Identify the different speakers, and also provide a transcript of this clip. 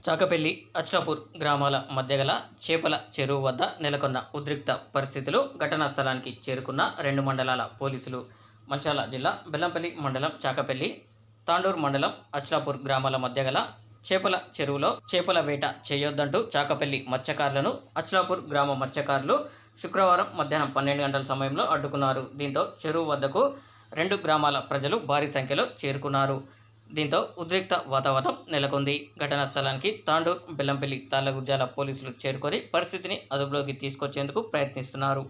Speaker 1: చాకపల్లి, అచ్లాపూర్ గ్రామాల మధ్య గల చేపల చెరువు వద్ద నెలకొన్న ఉద్రిక్త పరిస్థితులు ఘటనా స్థలానికి చేరుకున్న 2 మండలాల పోలీసులు మంచిర్యాల జిల్లా బెల్లంపల్లి మండలం చాకపల్లి, తాండూరు మండలం అచ్లాపూర్ గ్రామాల మధ్య గల చేపల చెరువులో చేపల వేట చేయొద్దంటూ చాకపల్లి మత్స్యకారులను అచ్లాపూర్ గ్రామ మత్స్యకారులు శుక్రవారం మధ్యాహ్నం 12 గంటల సమయంలో అడ్డుకున్నారు. దీంతో చెరువు వద్దకు 2 గ్రామాల ప్రజలు భారీ సంఖ్యలో చేరుకున్నారు. దీంతో ఉద్రిక్త వాతావరణం నెలకొంది. ఘటనా స్థలానికి తాండూరు, బెల్లంపల్లి, తాళ్లగుజ్జాల పోలీసులు చేరుకొని పరిస్థితిని అదుపులోకి తీసుకొచ్చేందుకు ప్రయత్నిస్తున్నారు.